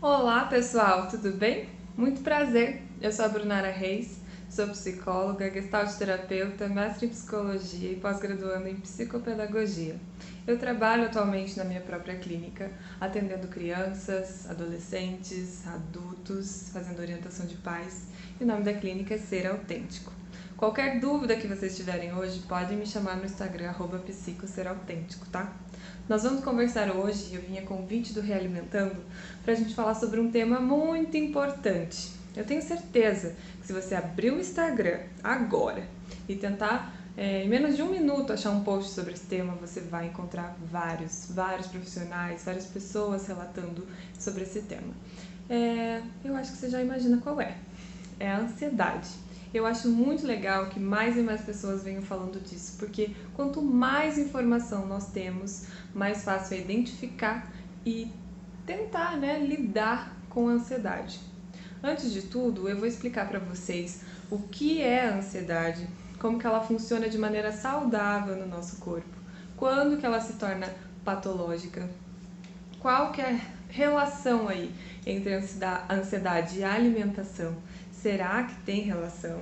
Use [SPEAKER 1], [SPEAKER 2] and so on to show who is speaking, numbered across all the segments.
[SPEAKER 1] Olá pessoal, tudo bem? Muito prazer, eu sou a Brunara Reis, sou psicóloga, gestalt terapeuta, mestre em psicologia e pós-graduando em psicopedagogia. Eu trabalho atualmente na minha própria clínica, atendendo crianças, adolescentes, adultos, fazendo orientação de pais, e o nome da clínica é Ser Autêntico. Qualquer dúvida que vocês tiverem hoje, podem me chamar no Instagram, @psicoserauténtico, tá? Nós vamos conversar hoje, eu vim a convite do Realimentando, para a gente falar sobre um tema muito importante. Eu tenho certeza que se você abrir o Instagram agora e tentar em menos de um minuto achar um post sobre esse tema, você vai encontrar vários profissionais, várias pessoas relatando sobre esse tema. Eu acho que você já imagina qual é. É a ansiedade. Eu acho muito legal que mais e mais pessoas venham falando disso, porque quanto mais informação nós temos, mais fácil é identificar e tentar, lidar com a ansiedade. Antes de tudo, eu vou explicar para vocês o que é a ansiedade, como que ela funciona de maneira saudável no nosso corpo, quando que ela se torna patológica, qual que é a relação aí entre a ansiedade e a alimentação. Será que tem relação?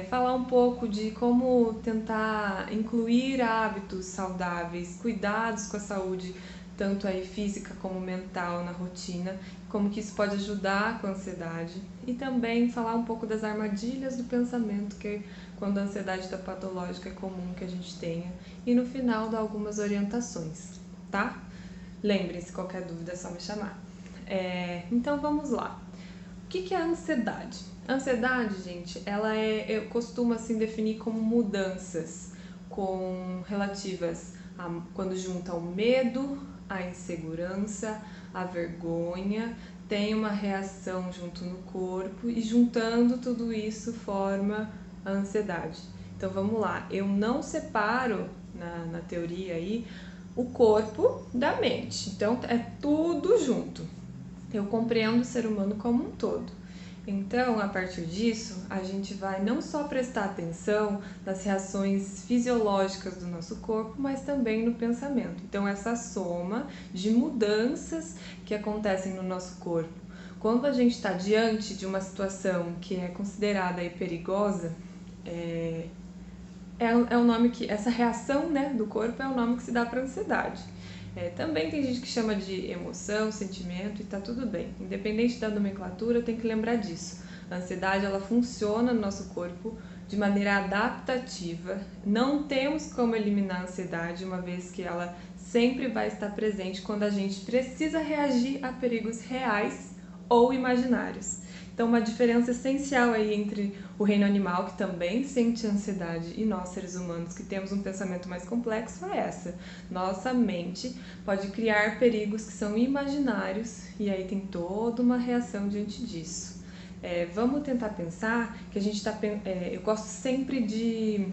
[SPEAKER 1] Falar um pouco de como tentar incluir hábitos saudáveis, cuidados com a saúde, tanto aí física como mental na rotina, como que isso pode ajudar com a ansiedade. E também falar um pouco das armadilhas do pensamento, que quando a ansiedade está patológica é comum que a gente tenha. E no final dar algumas orientações, tá? Lembrem-se, qualquer dúvida é só me chamar. Então vamos lá. O que é a ansiedade? A ansiedade, gente, eu costumo assim definir como mudanças relativas a quando junta o medo, a insegurança, a vergonha, tem uma reação junto no corpo e juntando tudo isso forma a ansiedade. Então vamos lá, eu não separo na teoria aí o corpo da mente, então é tudo junto. Eu compreendo o ser humano como um todo. Então, a partir disso, a gente vai não só prestar atenção nas reações fisiológicas do nosso corpo, mas também no pensamento. Então, essa soma de mudanças que acontecem no nosso corpo. Quando a gente está diante de uma situação que é considerada aí perigosa, o nome que essa reação, do corpo é o nome que se dá para a ansiedade. Também tem gente que chama de emoção, sentimento e tá tudo bem. Independente da nomenclatura, tem que lembrar disso. A ansiedade, ela funciona no nosso corpo de maneira adaptativa. Não temos como eliminar a ansiedade, uma vez que ela sempre vai estar presente quando a gente precisa reagir a perigos reais ou imaginários. Então, uma diferença essencial aí entre o reino animal, que também sente ansiedade, e nós, seres humanos, que temos um pensamento mais complexo, é essa. Nossa mente pode criar perigos que são imaginários, e aí tem toda uma reação diante disso. Vamos tentar pensar que a gente está... eu gosto sempre de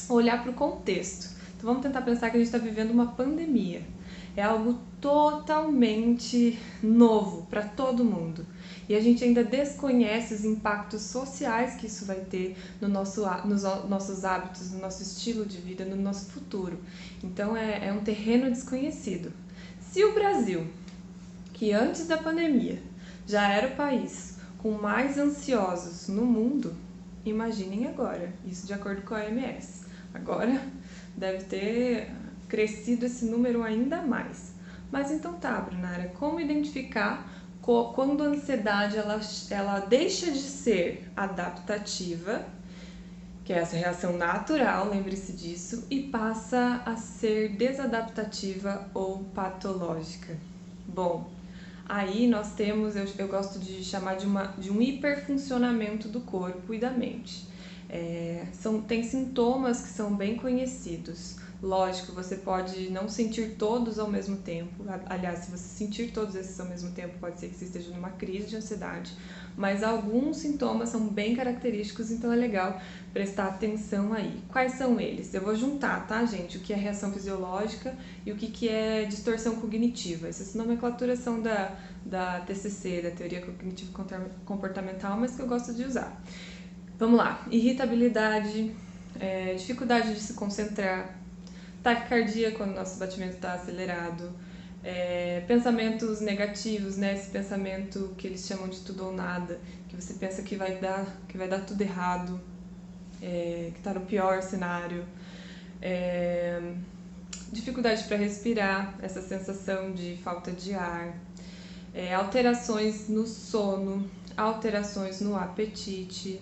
[SPEAKER 1] olhar para o contexto. Então, vamos tentar pensar que a gente está vivendo uma pandemia. É algo totalmente novo para todo mundo. E a gente ainda desconhece os impactos sociais que isso vai ter nos nossos hábitos, no nosso estilo de vida, no nosso futuro. Então é um terreno desconhecido. Se o Brasil, que antes da pandemia já era o país com mais ansiosos no mundo, imaginem agora, isso de acordo com a OMS. Agora deve ter crescido esse número ainda mais. Mas então tá, Brunara, como identificar quando a ansiedade ela deixa de ser adaptativa, que é essa reação natural, lembre-se disso, e passa a ser desadaptativa ou patológica? Bom, aí nós temos, eu gosto de chamar de um hiperfuncionamento do corpo e da mente. Tem sintomas que são bem conhecidos. Lógico, você pode não sentir todos ao mesmo tempo. Aliás, se você sentir todos esses ao mesmo tempo, pode ser que você esteja numa crise de ansiedade. Mas alguns sintomas são bem característicos, então é legal prestar atenção aí. Quais são eles? Eu vou juntar, tá, gente? O que é reação fisiológica e o que é distorção cognitiva. Essas nomenclaturas são da TCC, da Teoria Cognitivo-Comportamental, mas que eu gosto de usar. Vamos lá. Irritabilidade, dificuldade de se concentrar, taquicardia quando o nosso batimento está acelerado, Pensamentos negativos, né? Esse pensamento que eles chamam de tudo ou nada, que você pensa que vai dar tudo errado, que está no pior cenário. Dificuldade para respirar, essa sensação de falta de ar, alterações no sono, alterações no apetite,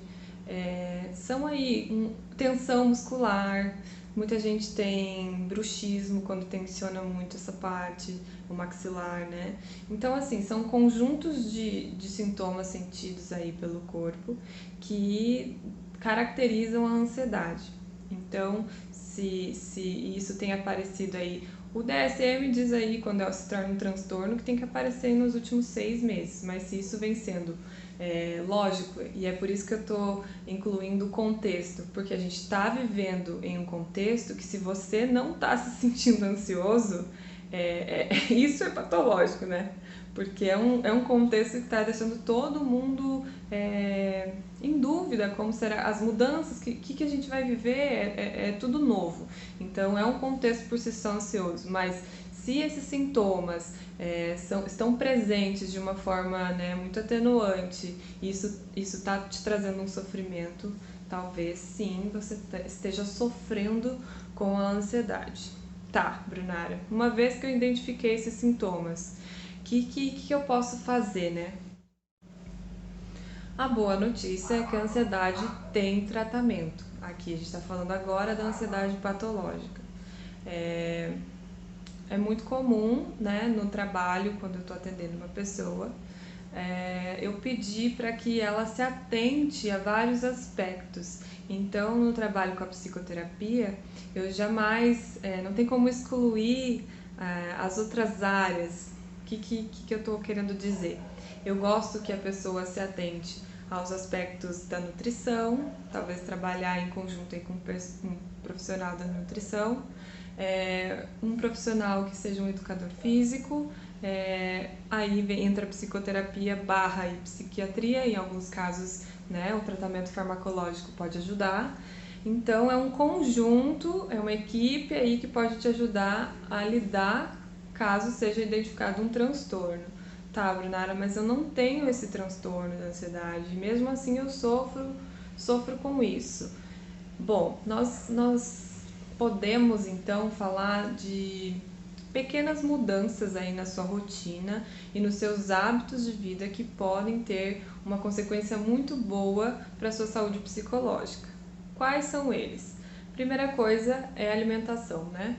[SPEAKER 1] são aí tensão muscular. Muita gente tem bruxismo quando tensiona muito essa parte, o maxilar, né? Então, assim, são conjuntos de sintomas sentidos aí pelo corpo que caracterizam a ansiedade. Então, se isso tem aparecido aí, o DSM diz aí, quando ela se torna um transtorno, que tem que aparecer nos últimos 6 meses, mas se isso vem sendo lógico, e é por isso que eu estou incluindo o contexto, porque a gente está vivendo em um contexto que, se você não está se sentindo ansioso, isso é patológico, né? Porque é um contexto que está deixando todo mundo em dúvida como será as mudanças, que a gente vai viver, é tudo novo. Então é um contexto por si só ansioso, mas se esses sintomas estão presentes de uma forma, né, muito atenuante, isso está te trazendo um sofrimento, talvez sim você esteja sofrendo com a ansiedade. Tá, Brunara, uma vez que eu identifiquei esses sintomas, o que eu posso fazer, né? A boa notícia é que a ansiedade tem tratamento. Aqui a gente está falando agora da ansiedade patológica. É muito comum, né, no trabalho, quando eu estou atendendo uma pessoa, eu pedir para que ela se atente a vários aspectos. Então, no trabalho com a psicoterapia, eu jamais, não tem como excluir as outras áreas. O que eu estou querendo dizer? Eu gosto que a pessoa se atente aos aspectos da nutrição, talvez trabalhar em conjunto aí com um profissional da nutrição, um profissional que seja um educador físico, aí entra a psicoterapia barra e psiquiatria, em alguns casos, né, o tratamento farmacológico pode ajudar. Então é um conjunto, é uma equipe aí que pode te ajudar a lidar caso seja identificado um transtorno. Tá, Brunara, mas eu não tenho esse transtorno da ansiedade, mesmo assim eu sofro com isso. Bom, nós podemos então falar de pequenas mudanças aí na sua rotina e nos seus hábitos de vida que podem ter uma consequência muito boa para a sua saúde psicológica. Quais são eles? Primeira coisa é a alimentação, né?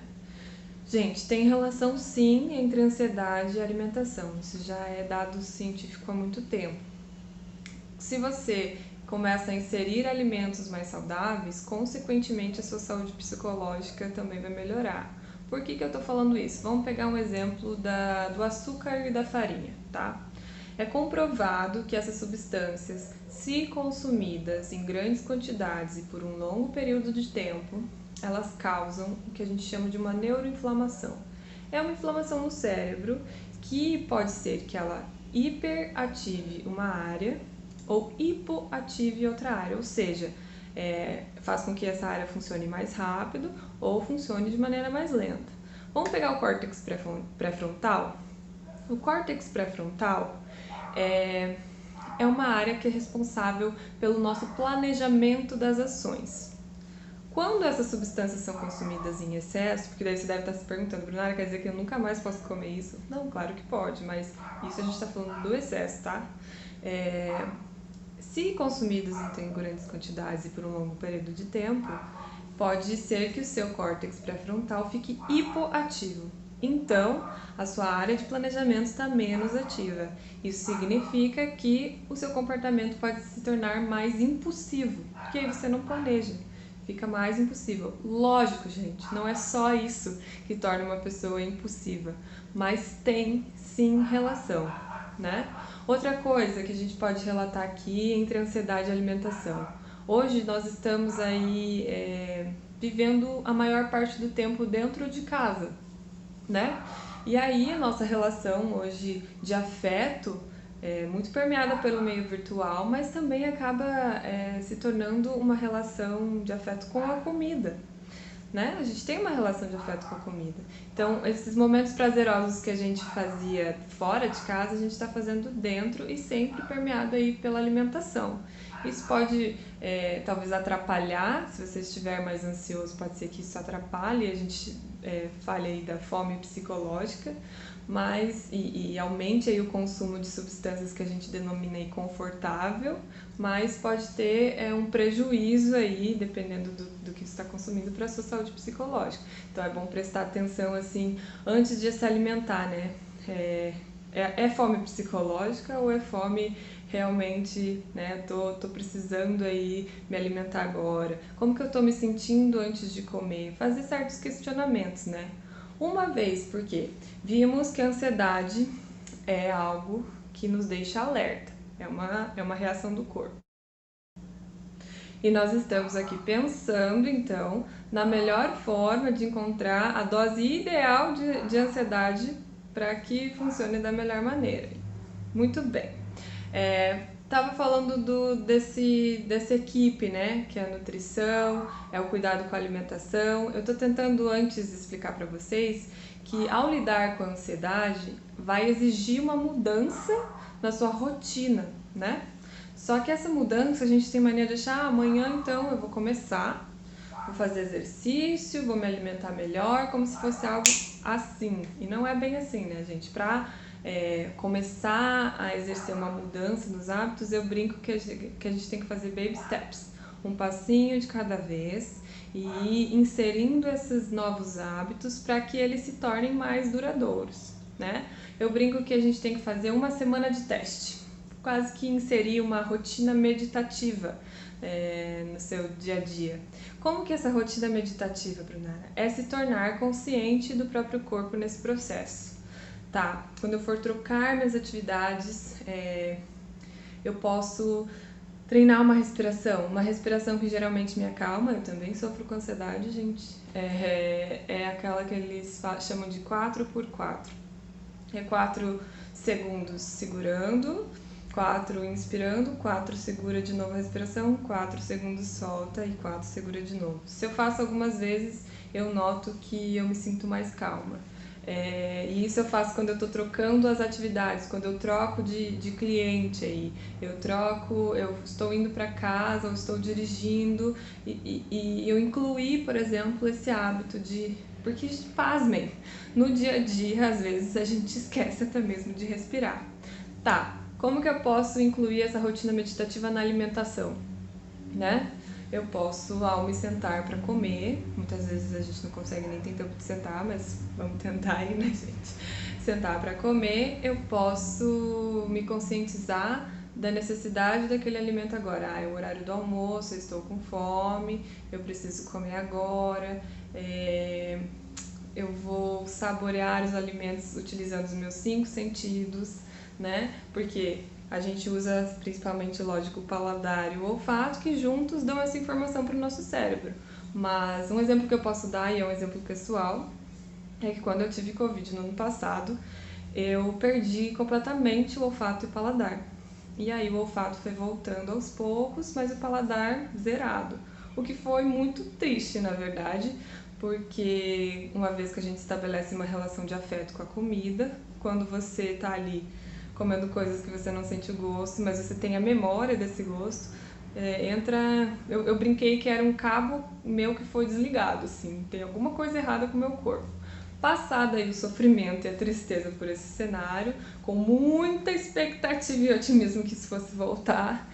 [SPEAKER 1] Gente, tem relação sim entre ansiedade e alimentação. Isso já é dado científico há muito tempo. Se você começa a inserir alimentos mais saudáveis, consequentemente a sua saúde psicológica também vai melhorar. Por que eu estou falando isso? Vamos pegar um exemplo do açúcar e da farinha, tá? É comprovado que essas substâncias, se consumidas em grandes quantidades e por um longo período de tempo, elas causam o que a gente chama de uma neuroinflamação. É uma inflamação no cérebro que pode ser que ela hiperative uma área ou hipoative outra área, ou seja, faz com que essa área funcione mais rápido ou funcione de maneira mais lenta. Vamos pegar o córtex pré-frontal? O córtex pré-frontal é uma área que é responsável pelo nosso planejamento das ações. Quando essas substâncias são consumidas em excesso, porque daí você deve estar se perguntando, Brunara, quer dizer que eu nunca mais posso comer isso? Não, claro que pode, mas isso a gente está falando do excesso, tá? Se consumidas em grandes quantidades e por um longo período de tempo, pode ser que o seu córtex pré-frontal fique hipoativo. Então, a sua área de planejamento está menos ativa. Isso significa que o seu comportamento pode se tornar mais impulsivo, porque aí você não planeja. Fica mais impossível. Lógico, gente, não é só isso que torna uma pessoa impulsiva, mas tem sim relação, né? Outra coisa que a gente pode relatar aqui entre ansiedade e alimentação. Hoje nós estamos aí vivendo a maior parte do tempo dentro de casa, né? E aí a nossa relação hoje de afeto muito permeada pelo meio virtual, mas também acaba se tornando uma relação de afeto com a comida, né? A gente tem uma relação de afeto com a comida. Então, esses momentos prazerosos que a gente fazia fora de casa, a gente está fazendo dentro e sempre permeado aí pela alimentação. Isso pode talvez atrapalhar, se você estiver mais ansioso, pode ser que isso atrapalhe, a gente fale aí da fome psicológica, mas e aumente aí o consumo de substâncias que a gente denomina aí confortável, mas pode ter um prejuízo aí, dependendo do que você está consumindo, para a sua saúde psicológica. Então é bom prestar atenção assim antes de se alimentar, né? É fome psicológica ou é fome realmente, né? Tô precisando aí me alimentar agora. Como que eu tô me sentindo antes de comer? Fazer certos questionamentos, né? Uma vez, porque vimos que a ansiedade é algo que nos deixa alerta, é uma reação do corpo. E nós estamos aqui pensando, então, na melhor forma de encontrar a dose ideal de ansiedade para que funcione da melhor maneira. Muito bem. Tava falando dessa equipe, né? Que é a nutrição, é o cuidado com a alimentação. Eu tô tentando antes explicar para vocês que ao lidar com a ansiedade vai exigir uma mudança na sua rotina, né? Só que essa mudança a gente tem mania de achar, amanhã então eu vou começar, vou fazer exercício, vou me alimentar melhor, como se fosse algo assim. E não é bem assim, né, gente? Pra começar a exercer uma mudança nos hábitos, eu brinco que a gente tem que fazer baby steps, um passinho de cada vez e ir inserindo esses novos hábitos para que eles se tornem mais duradouros, né? Eu brinco que a gente tem que fazer uma semana de teste, quase que inserir uma rotina meditativa no seu dia a dia. Como que é essa rotina meditativa, Brunara? É se tornar consciente do próprio corpo nesse processo. Tá, quando eu for trocar minhas atividades, eu posso treinar uma respiração que geralmente me acalma. Eu também sofro com ansiedade, gente. É aquela que eles chamam de 4x4. É 4 segundos segurando, 4 inspirando, 4 segura de novo a respiração, 4 segundos solta e 4 segura de novo. Se eu faço algumas vezes, eu noto que eu me sinto mais calma. E isso eu faço quando eu estou trocando as atividades, quando eu troco de cliente aí, eu estou indo para casa ou estou dirigindo e eu incluí, por exemplo, esse hábito porque pasmem, no dia a dia às vezes a gente esquece até mesmo de respirar. Tá, como que eu posso incluir essa rotina meditativa na alimentação, né? Eu posso, ao me sentar para comer, muitas vezes a gente não consegue nem ter tempo de sentar, mas vamos tentar aí, né, gente? Sentar para comer, eu posso me conscientizar da necessidade daquele alimento agora. É o horário do almoço, eu estou com fome, eu preciso comer agora, eu vou saborear os alimentos utilizando os meus 5 sentidos, né? Porque a gente usa principalmente, lógico, o paladar e o olfato, que juntos dão essa informação para o nosso cérebro. Mas um exemplo que eu posso dar, e é um exemplo pessoal, é que quando eu tive Covid no ano passado, eu perdi completamente o olfato e o paladar. E aí o olfato foi voltando aos poucos, mas o paladar zerado. O que foi muito triste, na verdade, porque uma vez que a gente estabelece uma relação de afeto com a comida, quando você tá ali comendo coisas que você não sente o gosto, mas você tem a memória desse gosto, eu brinquei que era um cabo meu que foi desligado, assim, tem alguma coisa errada com o meu corpo. Passado aí o sofrimento e a tristeza por esse cenário, com muita expectativa e otimismo que isso fosse voltar,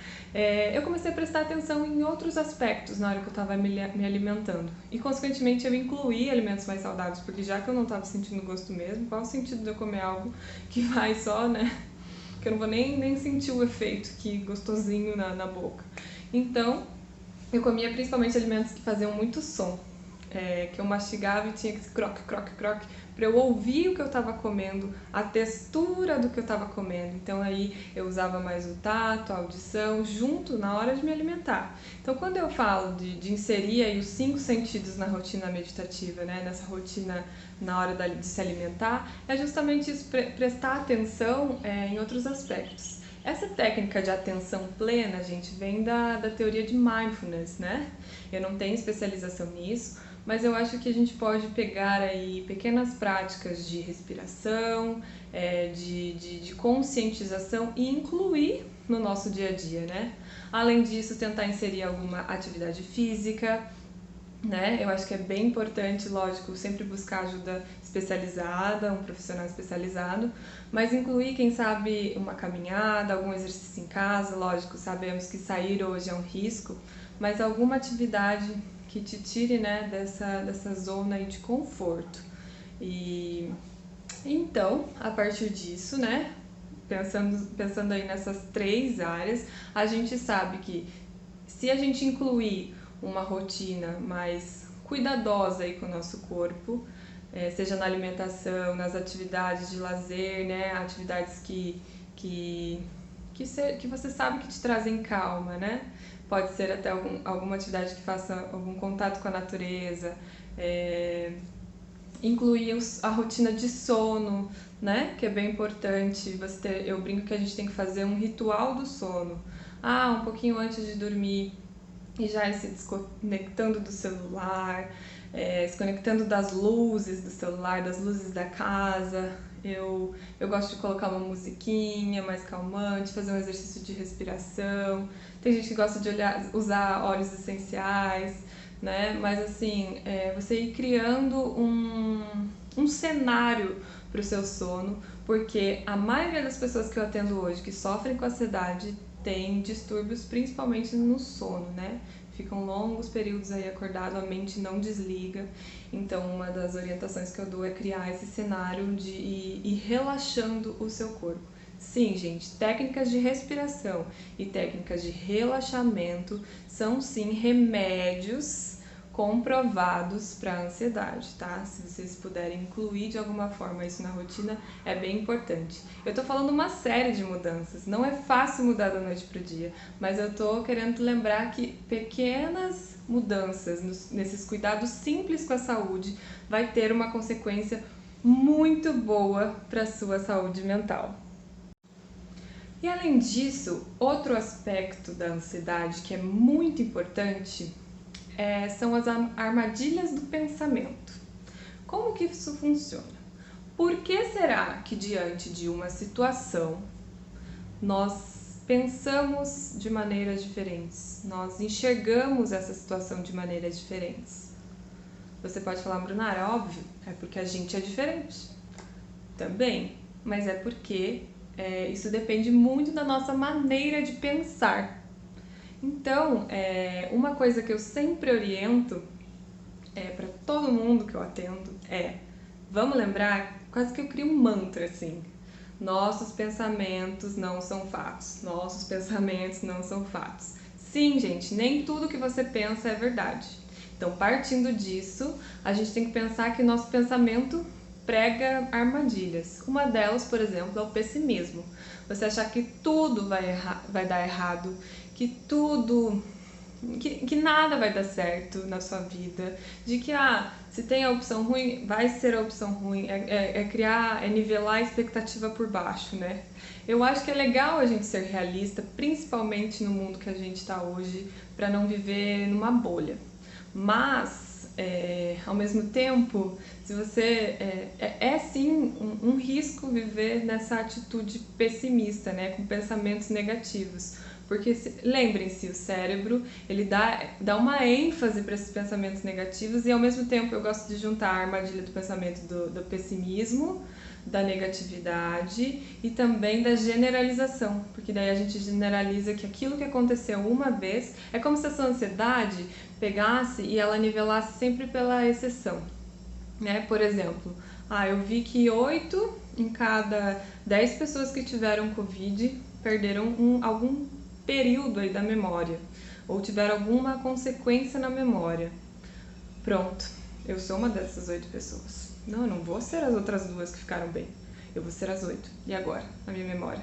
[SPEAKER 1] eu comecei a prestar atenção em outros aspectos na hora que eu estava me alimentando. E, consequentemente, eu incluí alimentos mais saudáveis, porque já que eu não estava sentindo gosto mesmo, qual o sentido de eu comer algo que vai só, né? Que eu não vou nem sentir o efeito que gostosinho na boca. Então, eu comia principalmente alimentos que faziam muito som. Que eu mastigava e tinha que croque, croque, croque, para eu ouvir o que eu estava comendo, a textura do que eu estava comendo. Então aí eu usava mais o tato, a audição, junto na hora de me alimentar. Então quando eu falo de inserir aí os 5 sentidos na rotina meditativa, né, nessa rotina na hora de se alimentar, é justamente isso, prestar atenção em outros aspectos. Essa técnica de atenção plena, gente, vem da teoria de mindfulness, né? Eu não tenho especialização nisso, mas eu acho que a gente pode pegar aí pequenas práticas de respiração, de conscientização e incluir no nosso dia a dia, né? Além disso, tentar inserir alguma atividade física, né? Eu acho que é bem importante, lógico, sempre buscar ajuda especializada, um profissional especializado, mas incluir, quem sabe, uma caminhada, algum exercício em casa, lógico, sabemos que sair hoje é um risco, mas alguma atividade que te tire, né, dessa zona aí de conforto. E então, a partir disso, né, pensando aí nessas 3 áreas, a gente sabe que se a gente incluir uma rotina mais cuidadosa aí com o nosso corpo, seja na alimentação, nas atividades de lazer, né, atividades que você sabe que te trazem calma, né? Pode ser até alguma atividade que faça algum contato com a natureza, incluir a rotina de sono, né? Que é bem importante. Eu brinco que a gente tem que fazer um ritual do sono. Um pouquinho antes de dormir e já ir se desconectando do celular, se conectando das luzes do celular, das luzes da casa. Eu gosto de colocar uma musiquinha mais calmante, fazer um exercício de respiração. Tem gente que gosta de usar óleos essenciais, né? Mas assim, você ir criando um cenário para o seu sono, porque a maioria das pessoas que eu atendo hoje que sofrem com ansiedade tem distúrbios principalmente no sono, né? Ficam longos períodos aí acordado, a mente não desliga. Então, uma das orientações que eu dou é criar esse cenário de ir relaxando o seu corpo. Sim, gente, técnicas de respiração e técnicas de relaxamento são sim remédios comprovados para a ansiedade, tá? Se vocês puderem incluir de alguma forma isso na rotina, é bem importante. Eu tô falando uma série de mudanças, não é fácil mudar da noite pro dia, mas eu tô querendo lembrar que pequenas mudanças nesses cuidados simples com a saúde vai ter uma consequência muito boa para a sua saúde mental. E além disso, outro aspecto da ansiedade que é muito importante são as armadilhas do pensamento. Como que isso funciona? Por que será que diante de uma situação nós pensamos de maneiras diferentes? Nós enxergamos essa situação de maneiras diferentes? Você pode falar, Brunara, óbvio, é porque a gente é diferente. Também, mas é porque isso depende muito da nossa maneira de pensar. Então, uma coisa que eu sempre oriento para todo mundo que eu atendo vamos lembrar, quase que eu crio um mantra assim, nossos pensamentos não são fatos, nossos pensamentos não são fatos. Sim, gente, nem tudo que você pensa é verdade. Então, partindo disso, a gente tem que pensar que nosso pensamento prega armadilhas. Uma delas, por exemplo, é o pessimismo. Você achar que tudo vai dar errado, que nada vai dar certo na sua vida, de que se tem a opção ruim, vai ser a opção ruim, nivelar a expectativa por baixo, né? Eu acho que é legal a gente ser realista, principalmente no mundo que a gente está hoje, para não viver numa bolha. Mas, ao mesmo tempo, se você sim um risco viver nessa atitude pessimista, né, com pensamentos negativos. Porque, lembrem-se, o cérebro, ele dá uma ênfase para esses pensamentos negativos e, ao mesmo tempo, eu gosto de juntar a armadilha do pensamento do pessimismo, da negatividade e também da generalização, porque daí a gente generaliza que aquilo que aconteceu uma vez é como se a sua ansiedade pegasse e ela nivelasse sempre pela exceção, né? Por exemplo, eu vi que 8 em cada 10 pessoas que tiveram Covid perderam algum período aí da memória, ou tiveram alguma consequência na memória. Pronto, eu sou uma dessas 8 pessoas. Não, eu não vou ser as outras 2 que ficaram bem. Eu vou ser as 8. E agora? Na minha memória.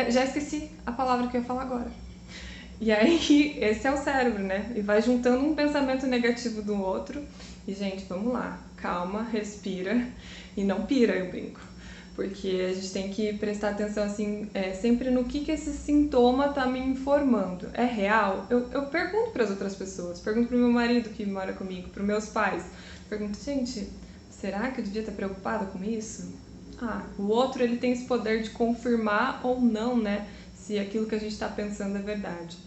[SPEAKER 1] Já esqueci a palavra que eu ia falar agora. E aí, esse é o cérebro, né? E vai juntando um pensamento negativo do outro. E, gente, vamos lá. Calma, respira e não pira, eu brinco. porque a gente tem que prestar atenção assim, sempre no que esse sintoma tá me informando. É real? Eu pergunto para as outras pessoas, pergunto pro meu marido que mora comigo, pros meus pais, pergunto, gente, será que eu devia estar preocupada com isso? O outro ele tem esse poder de confirmar ou não, né, se aquilo que a gente está pensando é verdade.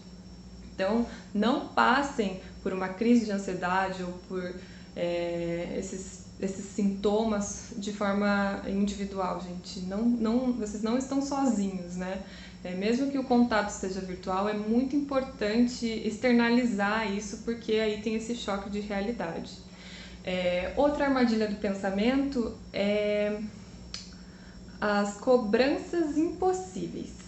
[SPEAKER 1] Então, não passem por uma crise de ansiedade ou por esses sintomas de forma individual, gente. Vocês não estão sozinhos, né? Mesmo que o contato seja virtual, é muito importante externalizar isso, porque aí tem esse choque de realidade. Outra armadilha do pensamento é as cobranças impossíveis.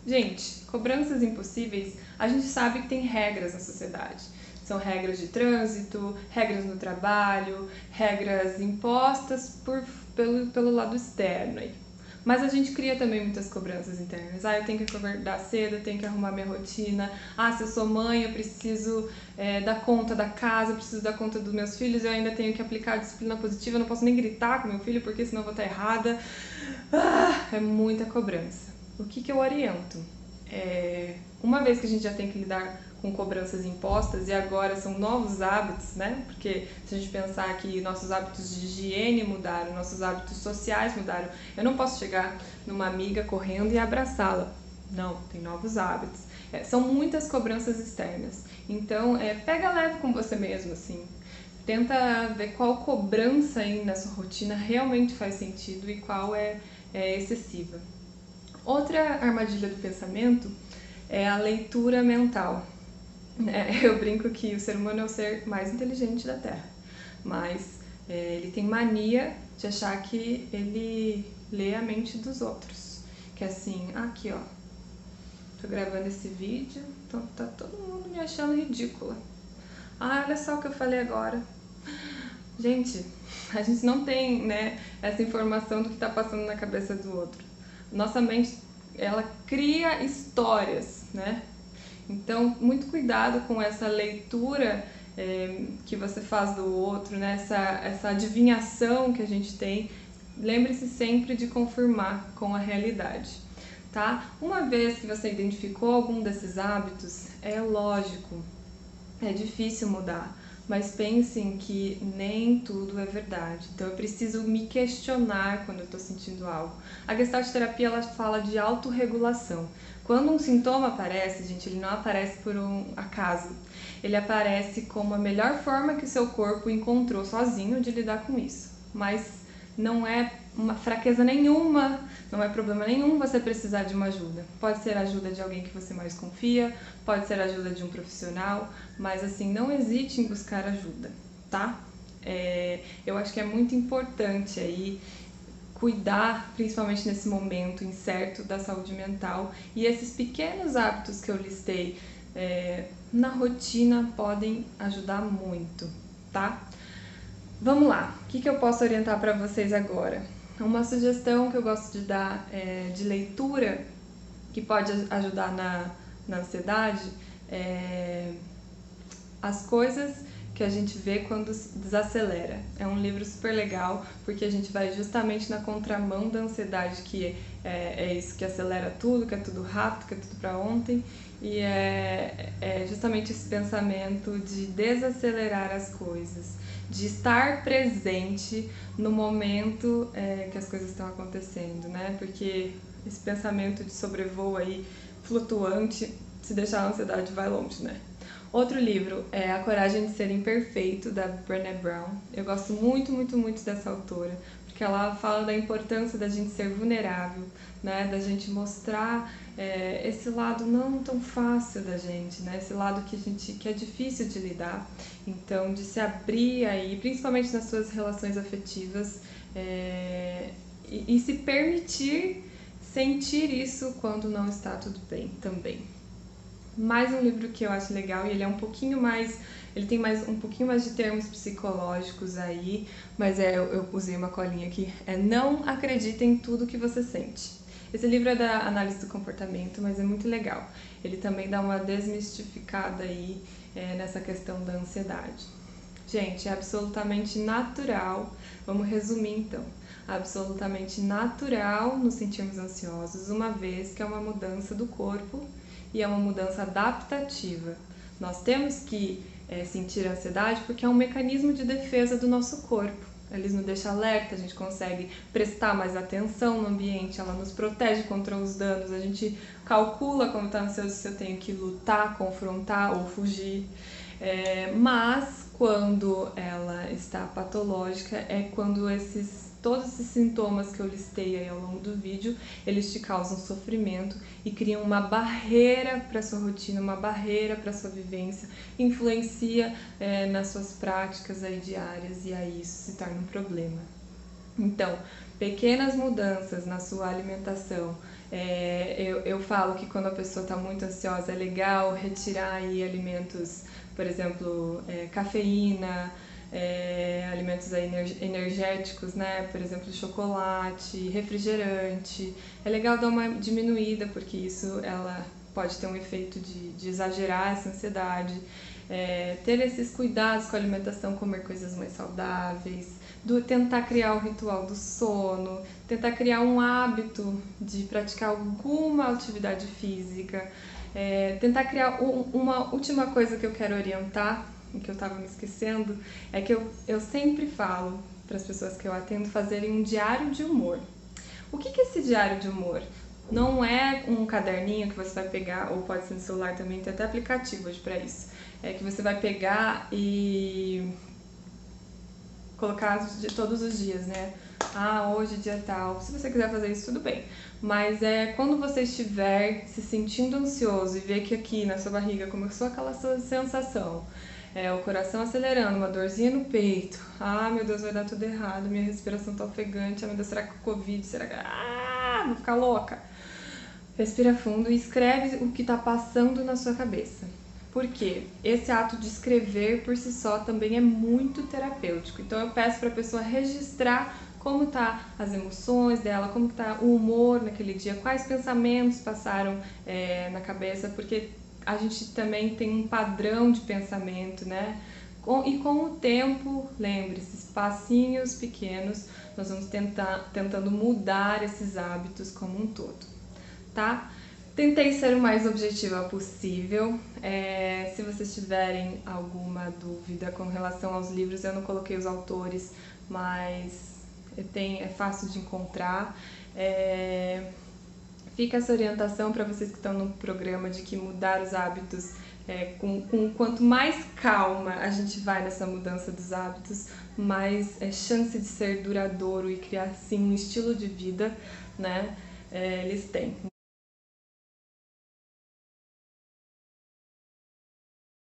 [SPEAKER 1] Gente, cobranças impossíveis, a gente sabe que tem regras na sociedade. São regras de trânsito, regras no trabalho, regras impostas pelo lado externo aí. Mas a gente cria também muitas cobranças internas. Eu tenho que acordar cedo, eu tenho que arrumar minha rotina. Se eu sou mãe, eu preciso dar conta da casa, eu preciso dar conta dos meus filhos, eu ainda tenho que aplicar a disciplina positiva, eu não posso nem gritar com meu filho porque senão eu vou estar errada. É muita cobrança. O que eu oriento? Uma vez que a gente já tem que lidar com cobranças impostas e agora são novos hábitos, né? Porque se a gente pensar que nossos hábitos de higiene mudaram, nossos hábitos sociais mudaram, eu não posso chegar numa amiga correndo e abraçá-la. Não, tem novos hábitos. São muitas cobranças externas. Então, pega leve com você mesmo, assim. Tenta ver qual cobrança aí na sua rotina realmente faz sentido e qual é excessiva. Outra armadilha do pensamento é a leitura mental. Eu brinco que o ser humano é o ser mais inteligente da Terra, mas ele tem mania de achar que ele lê a mente dos outros. Que é assim, aqui ó, tô gravando esse vídeo, então tá todo mundo me achando ridícula. Olha só o que eu falei agora. Gente, a gente não tem, né, essa informação do que tá passando na cabeça do outro. Nossa mente, ela cria histórias, né? Então, muito cuidado com essa leitura que você faz do outro, né? Essa adivinhação que a gente tem. Lembre-se sempre de confirmar com a realidade, tá? Uma vez que você identificou algum desses hábitos, é lógico, é difícil mudar, mas pensem que nem tudo é verdade. Então eu preciso me questionar quando eu estou sentindo algo. A Gestalt terapia ela fala de autorregulação. Quando um sintoma aparece, gente, ele não aparece por um acaso. Ele aparece como a melhor forma que o seu corpo encontrou sozinho de lidar com isso. Mas não é uma fraqueza nenhuma, não é problema nenhum você precisar de uma ajuda. Pode ser a ajuda de alguém que você mais confia, pode ser a ajuda de um profissional, mas assim, não hesite em buscar ajuda, tá? Eu acho que é muito importante aí cuidar, principalmente nesse momento incerto da saúde mental, e esses pequenos hábitos que eu listei na rotina podem ajudar muito, tá? Vamos lá, o que eu posso orientar para vocês agora? Uma sugestão que eu gosto de dar de leitura, que pode ajudar na ansiedade, As Coisas que a gente vê quando desacelera. É um livro super legal, porque a gente vai justamente na contramão da ansiedade, que é isso que acelera tudo, que é tudo rápido, que é tudo para ontem, e é justamente esse pensamento de desacelerar as coisas, de estar presente no momento que as coisas estão acontecendo, né? Porque esse pensamento de sobrevoo aí, flutuante, se deixar a ansiedade vai longe, né? Outro livro é A Coragem de Ser Imperfeito, da Brené Brown. Eu gosto muito, muito, muito dessa autora, porque ela fala da importância da gente ser vulnerável, né? Da gente mostrar esse lado não tão fácil da gente, né? Esse lado que é difícil de lidar. Então, de se abrir aí, principalmente nas suas relações afetivas, e se permitir sentir isso quando não está tudo bem também. Mais um livro que eu acho legal, e ele é um pouquinho mais, ele tem um pouquinho mais de termos psicológicos aí, mas eu usei uma colinha aqui, Não Acredite em Tudo que Você Sente. Esse livro é da análise do comportamento, mas é muito legal. Ele também dá uma desmistificada aí nessa questão da ansiedade. Gente, é absolutamente natural. Vamos resumir então. Absolutamente natural nos sentirmos ansiosos, uma vez que é uma mudança do corpo e é uma mudança adaptativa. Nós temos que sentir ansiedade porque é um mecanismo de defesa do nosso corpo. Ele nos deixa alerta, a gente consegue prestar mais atenção no ambiente, ela nos protege contra os danos, a gente calcula quando está ansioso se eu tenho que lutar, confrontar ou fugir. Mas quando ela está patológica é quando todos esses sintomas que eu listei aí ao longo do vídeo, eles te causam sofrimento e criam uma barreira para sua rotina, uma barreira para sua vivência, influencia nas suas práticas aí diárias e aí isso se torna um problema. Então, pequenas mudanças na sua alimentação. Eu falo que quando a pessoa está muito ansiosa é legal retirar aí alimentos, por exemplo, cafeína, alimentos aí energéticos, né? Por exemplo, chocolate, refrigerante. É legal dar uma diminuída porque isso ela pode ter um efeito de exagerar essa ansiedade. Ter esses cuidados com a alimentação, comer coisas mais saudáveis, tentar criar o ritual do sono, tentar criar um hábito de praticar alguma atividade física, tentar criar uma última coisa que eu quero orientar, que eu estava me esquecendo, é que eu sempre falo para as pessoas que eu atendo fazerem um diário de humor. O que é esse diário de humor? Não é um caderninho que você vai pegar, ou pode ser no celular também, tem até aplicativo hoje para isso. É que você vai pegar e colocar todos os dias, né? Hoje é dia tal. Se você quiser fazer isso, tudo bem. Mas quando você estiver se sentindo ansioso e ver que aqui na sua barriga começou aquela sensação, o coração acelerando, uma dorzinha no peito. Meu Deus, vai dar tudo errado, minha respiração tá ofegante. Meu Deus, será que é Covid? Será que... vou ficar louca. Respira fundo e escreve o que tá passando na sua cabeça. Porque esse ato de escrever por si só também é muito terapêutico. Então eu peço para a pessoa registrar como tá as emoções dela, como tá o humor naquele dia, quais pensamentos passaram na cabeça, porque a gente também tem um padrão de pensamento, né? E com o tempo, lembre-se, passinhos pequenos, nós vamos tentando mudar esses hábitos como um todo, tá? Tentei ser o mais objetiva possível. Se vocês tiverem alguma dúvida com relação aos livros, eu não coloquei os autores, mas é fácil de encontrar. Fica essa orientação para vocês que estão no programa de que mudar os hábitos, quanto mais calma a gente vai nessa mudança dos hábitos, mais chance de ser duradouro e criar sim um estilo de vida, né, eles têm.